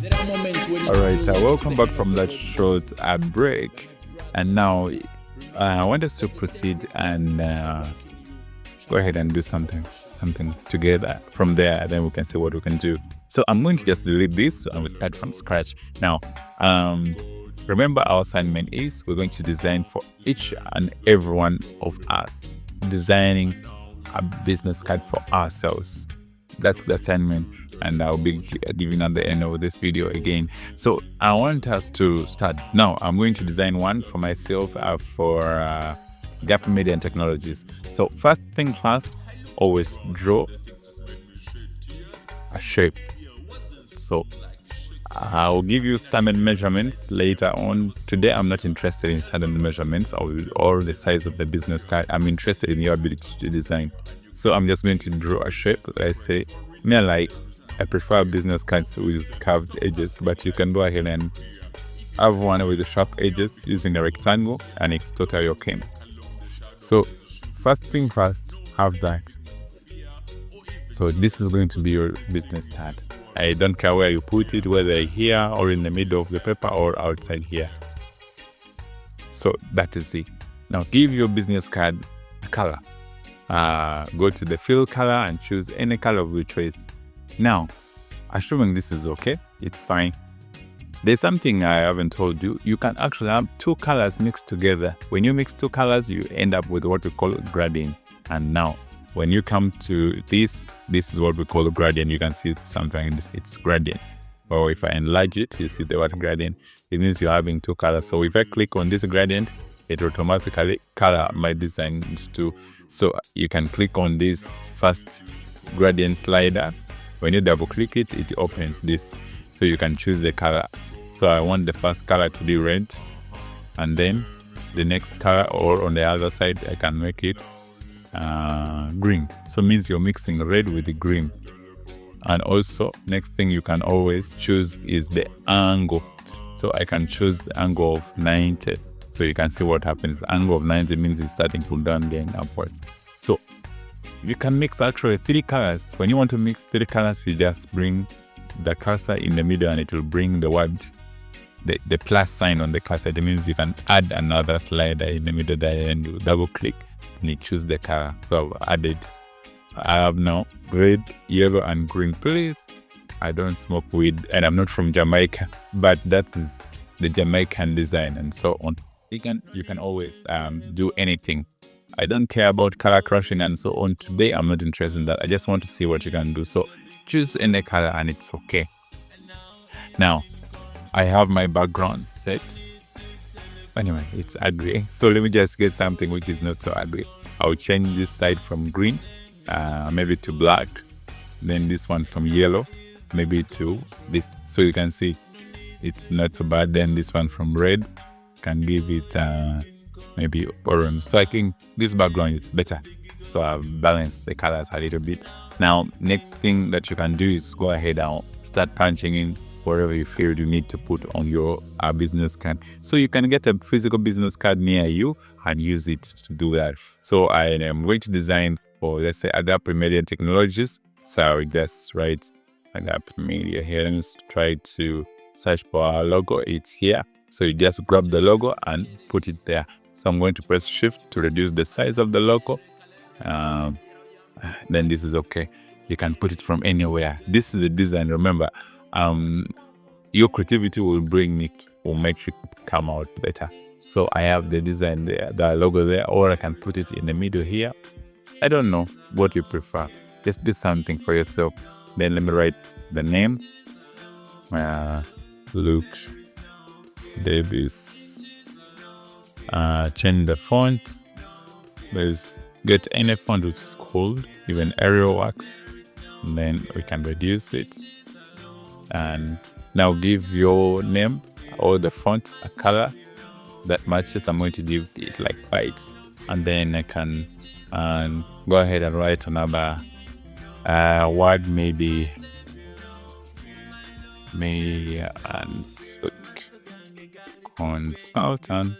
All right, welcome back from that short break. And now I want us to proceed and go ahead and do something together. From there, then we can see what we can do. So I'm going to just delete this and we start from scratch. Now, remember our assignment is we're going to design for each and every one of us, designing a business card for ourselves. That's the assignment, and I'll be giving at the end of this video again. So I want us to start now. I'm going to design one for myself for Gap Media and Technologies. So first thing first, always draw a shape. So I'll give you standard measurements later on. Today I'm not interested in standard measurements or the size of the business card. I'm interested in your ability to design. So I'm just going to draw a shape. Let's say, I prefer business cards with curved edges, but you can go ahead and have one with the sharp edges using a rectangle, and it's totally okay. So first thing first, have that. So this is going to be your business card. I don't care where you put it, whether here or in the middle of the paper or outside here. So that is it. Now give your business card a color. Go to the fill color and choose any color of your choice. Now, assuming this is okay, it's fine. There's something I haven't told you. You can actually have two colors mixed together. When you mix two colors, you end up with what we call gradient. And now, when you come to this is what we call a gradient. You can see something like this, it's gradient. Or if I enlarge it, you see the word gradient. It means you're having two colors. So if I click on this gradient, it automatically color my design too. So you can click on this first gradient slider. When you double click it, it opens this. So you can choose the color. So I want the first color to be red, and then the next color, or on the other side, I can make it green. So it means you're mixing red with the green. And also, next thing you can always choose is the angle. So I can choose the angle of 90. So you can see what happens. The angle of 90 means it's starting to down, going upwards. So you can mix actually three colors. When you want to mix three colors, you just bring the cursor in the middle and it will bring the word, the plus sign on the cursor. It means you can add another slider in the middle there, and you double click and you choose the color. So I've added, I have now red, yellow and green. Please, I don't smoke weed and I'm not from Jamaica, but that is the Jamaican design and so on. You can always do anything. I don't care about color crashing and so on. Today I'm not interested in that. I just want to see what you can do. So choose any color and it's okay. Now I have my background set. Anyway, it's ugly. So let me just get something which is not so ugly. I'll change this side from green, maybe to black. Then this one from yellow, maybe to this. So you can see it's not so bad. Then this one from red, can give it maybe orange. So I think this background is better. So I've balanced the colors a little bit. Now, next thing that you can do is go ahead and start punching in wherever you feel you need to put on your business card. So you can get a physical business card near you and use it to do that. So I am going to design for, let's say, Gap Media Technologies. So I just write Gap Media here. Let's try to search for our logo. It's here. So you just grab the logo and put it there. So I'm going to press Shift to reduce the size of the logo. Then this is okay. You can put it from anywhere. This is the design. Remember, your creativity will make it come out better. So I have the design there, the logo there, or I can put it in the middle here. I don't know what you prefer. Just do something for yourself. Then let me write the name. Luke Davis. Change the font. Let's get any font which is cold, even Arial works. And then we can reduce it. And now give your name or the font a color that matches. I'm going to give it like white. And then I can go ahead and write another word, maybe and consultant.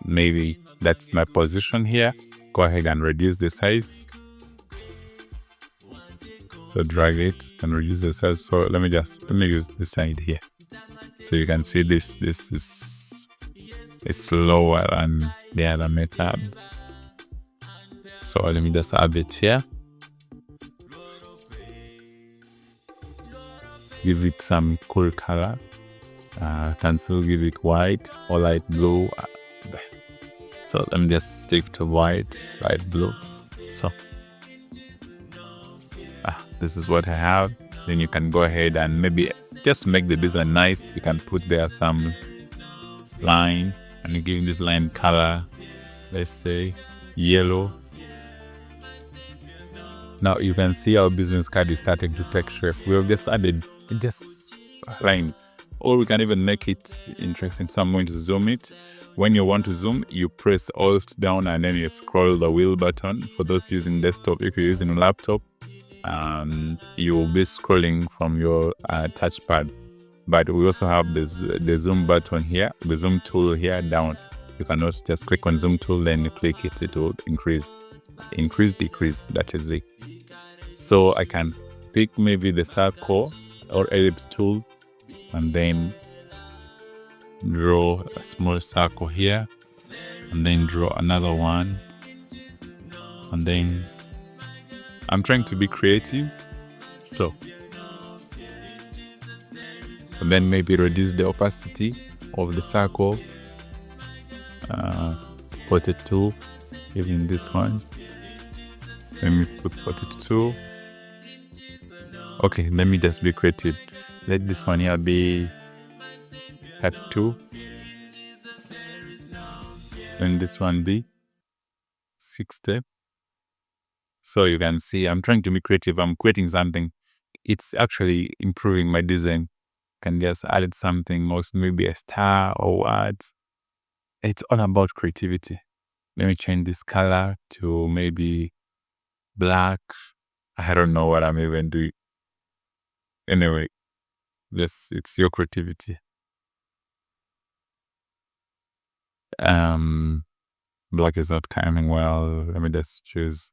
Maybe that's my position here. Go ahead and reduce the size. So So drag it and reduce the size. So let me use this side here. So you can see this is lower than the other method. So let me just add it here. Give it some cool color. Can still give it white or light blue. So let me just stick to light blue. So this is what I have. Then you can go ahead and maybe just make the design nice. You can put there some line and you give this line color, let's say yellow. Now you can see our business card is starting to take shape. We have just added just a line, or we can even make it interesting. So I'm going to zoom it. When you want to zoom, you press Alt down and then you scroll the wheel button. For those using desktop, if you're using a laptop, you will be scrolling from your touchpad. But we also have the zoom button here, the zoom tool here down. You can also just click on zoom tool, then you click it, it will increase, decrease, that is it. So I can pick maybe the circle or ellipse tool and then draw a small circle here and then draw another one, and then I'm trying to be creative, so and then maybe reduce the opacity of the circle, potato, even this one, let me put potato. Okay, let me just be creative. Let this one here be cut 2, and this one be 60. So you can see I'm trying to be creative. I'm creating something. It's actually improving my design. Can just add something, or maybe a star or what. It's all about creativity. Let me change this color to maybe black. I don't know what I'm even doing. Anyway, it's your creativity. Black is not coming well. Let me just choose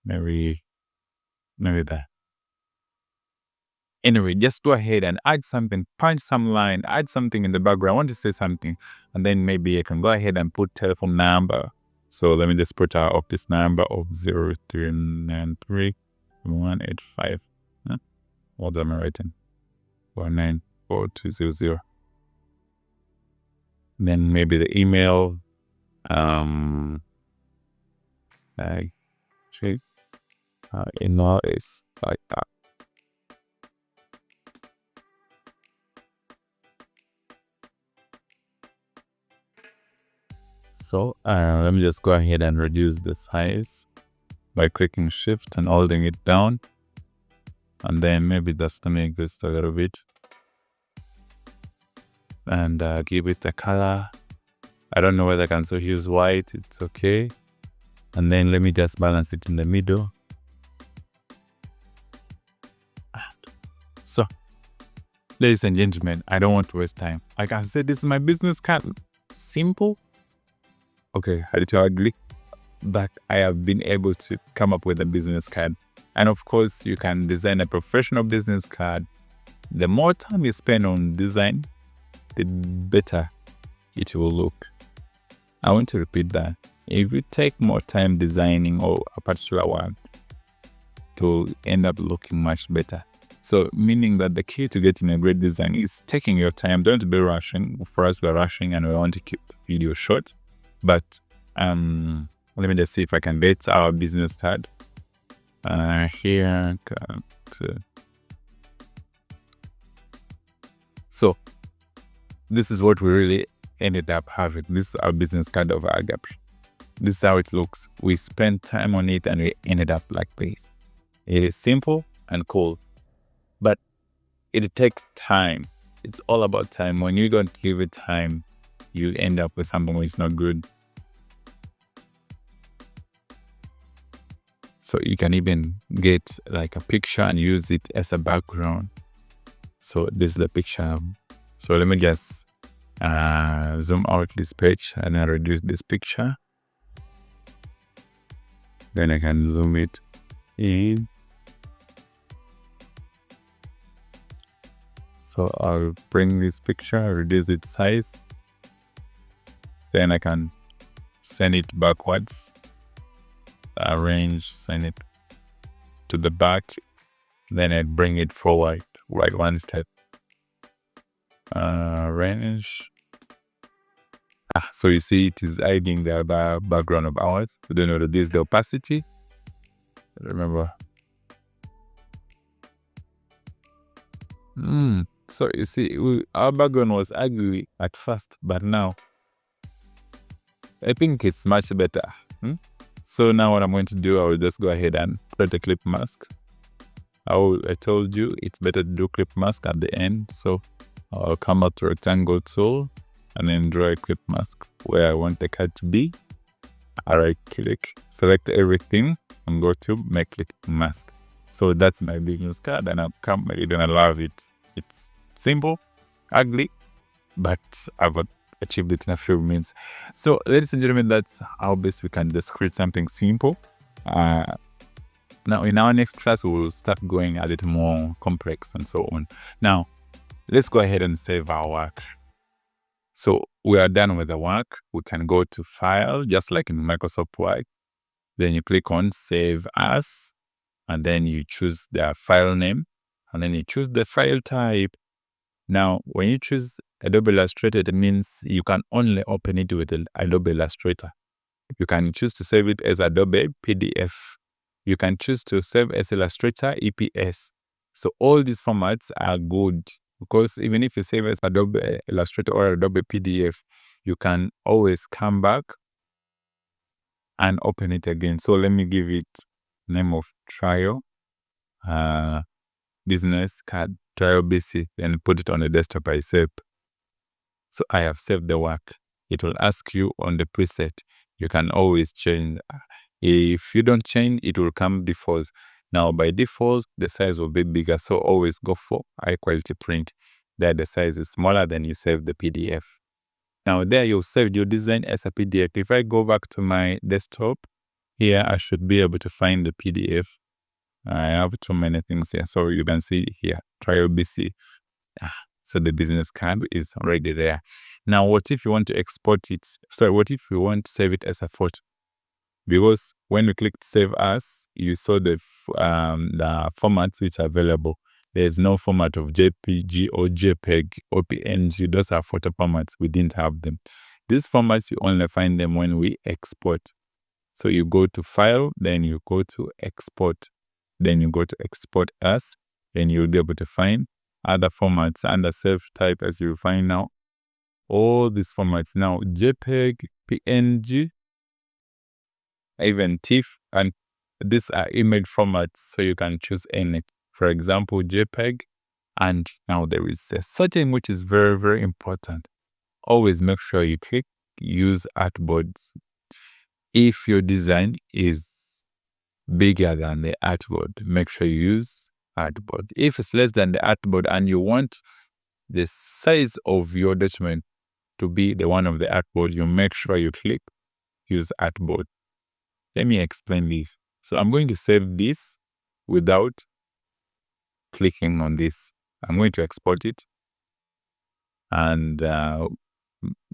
maybe that. Anyway, just go ahead and add something, punch some line, add something in the background. I want to say something, and then maybe I can go ahead and put telephone number. So let me just put our office number of 0393 185. What am I writing? 194200. Then maybe the email. Email is like that. So let me just go ahead and reduce the size by clicking shift and holding it down, and then maybe just to make this a little bit, and give it a color. I don't know whether I can still use white. It's okay. And then let me just balance it in the middle. So, ladies and gentlemen, I don't want to waste time. Like I said, this is my business card. Simple. Okay, a little ugly, but I have been able to come up with a business card. And of course, you can design a professional business card. The more time you spend on design, the better it will look. I want to repeat that. If you take more time designing or a particular one, it will end up looking much better. So meaning that the key to getting a great design is taking your time. Don't be rushing. For us, we're rushing and we want to keep the video short. But let me just see if I can get our business card. Here. So this is what we really ended up having. This is our business card of Agape. This is how it looks. We spent time on it and we ended up like this. It is simple and cool, but it takes time. It's all about time. When you don't give it time, you end up with something which is not good. So you can even get like a picture and use it as a background. So this is the picture. So let me just zoom out this page and I reduce this picture. Then I can zoom it in. So I'll bring this picture, reduce its size. Then I can send it backwards. Arrange, send it to the back. Then I bring it forward, right one step. Arrange. So you see it is hiding the background of ours. We don't know that this is the opacity. Remember. So you see, our background was ugly at first, but now I think it's much better. So now what I'm going to do, I will just go ahead and create a clip mask. I told you it's better to do clip mask at the end. So I'll come out to rectangle tool and then draw a clip mask where I want the card to be. I right click, select everything and go to make clip mask. So that's my business card and you're gonna love it. It's simple, ugly, but I've achieved it in a few minutes. So ladies and gentlemen, that's how best we can just create something simple. Now in our next class, we will start going a little more complex and so on. Now, let's go ahead and save our work. So we are done with the work. We can go to File, just like in Microsoft Word. Then you click on Save As, and then you choose the file name, and then you choose the file type. Now, when you choose Adobe Illustrator, it means you can only open it with Adobe Illustrator. You can choose to save it as Adobe PDF. You can choose to save as Illustrator EPS. So all these formats are good because even if you save as Adobe Illustrator or Adobe PDF, you can always come back and open it again. So let me give it name of trial, business card, trial BC, and put it on the desktop I save. So I have saved the work. It will ask you on the preset. You can always change. If you don't change, it will come default. Now by default, the size will be bigger. So always go for high quality print. There the size is smaller than you save the PDF. Now there you saved your design as a PDF. If I go back to my desktop, here I should be able to find the PDF. I have too many things here. So you can see here, trial BC. So the business card is already there. Now, what if you want to export it? Sorry, what if you want to save it as a photo? Because when we clicked Save As, you saw the formats which are available. There's no format of JPG or JPEG or PNG. Those are photo formats. We didn't have them. These formats, you only find them when we export. So you go to File, then you go to Export. Then you go to Export As. Then you'll be able to find other formats under Save Type as you find now. All these formats now, JPEG, PNG, even TIFF, and these are image formats, so you can choose any. For example, JPEG, and now there is a setting which is very, very important. Always make sure you click Use Artboards. If your design is bigger than the artboard, make sure you use artboard. If it's less than the artboard and you want the size of your document to be the one of the artboard, you make sure you click Use Artboard. Let me explain this. So I'm going to save this without clicking on this. I'm going to export it and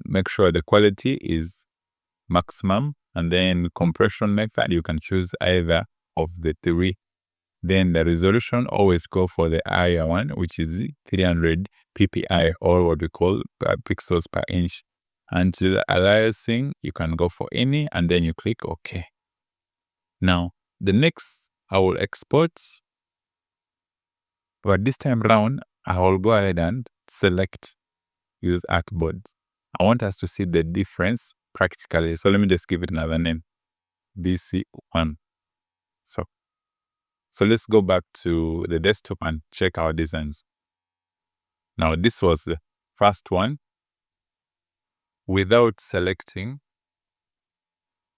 make sure the quality is maximum, and then compression method, you can choose either of the three. Then the resolution, always go for the higher one, which is 300 ppi, or what we call pixels per inch. And to the aliasing, you can go for any, and then you click OK. Now, the next, I will export. But this time around, I will go ahead and select Use Artboard. I want us to see the difference practically. So let me just give it another name, BC1. So let's go back to the desktop and check our designs. Now, this was the first one without selecting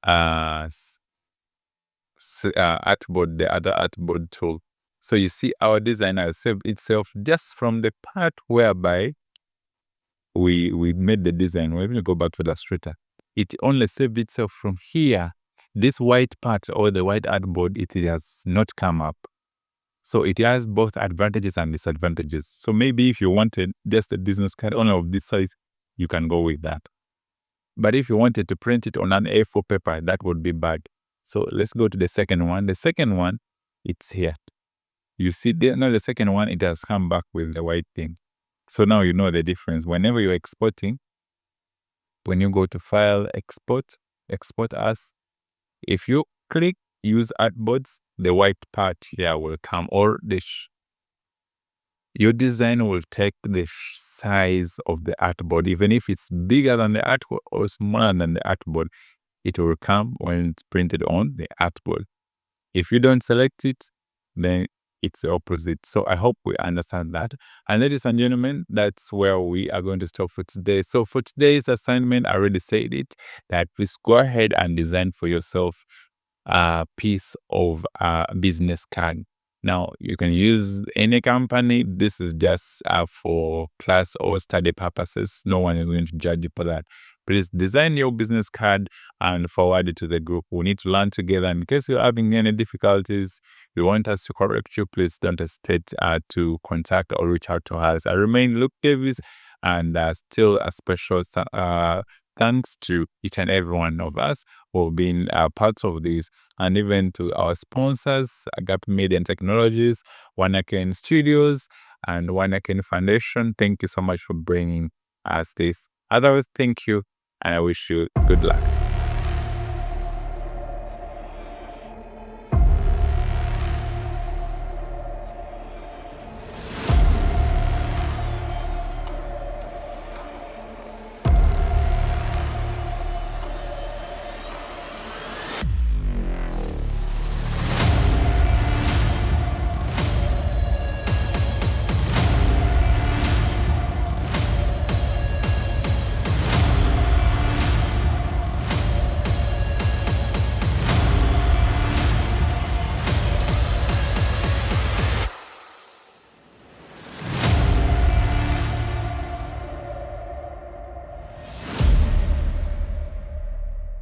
artboard, the other artboard tool. So you see our design has saved itself just from the part whereby we made the design. When we go back to Illustrator, it only saved itself from here. This white part or the white artboard, it has not come up. So it has both advantages and disadvantages. So maybe if you wanted just a business card only of this size, you can go with that. But if you wanted to print it on an A4 paper, that would be bad. So let's go to the second one. The second one, it's here. You see, now the second one, it has come back with the white thing. So now you know the difference. Whenever you're exporting, when you go to File, Export, Export As, if you click Use Artboards, the white part here will come, or your design will take the size of the artboard. Even if it's bigger than the artboard or smaller than the artboard, it will come when it's printed on the artboard. If you don't select it, then it's the opposite. So I hope we understand that. And ladies and gentlemen, that's where we are going to stop for today. So for today's assignment, I already said it, that please go ahead and design for yourself a piece of business card. Now, you can use any company. This is just for class or study purposes. No one is going to judge you for that. Please design your business card and forward it to the group. We need to learn together. In case you're having any difficulties, you want us to correct you, please don't hesitate to contact or reach out to us. I remain Luke Davis, and still a special thanks to each and every one of us for being part of this, and even to our sponsors, Agape Media and Technologies, Wanaken Studios, and Wanaken Foundation. Thank you so much for bringing us this. Otherwise, thank you, and I wish you good luck.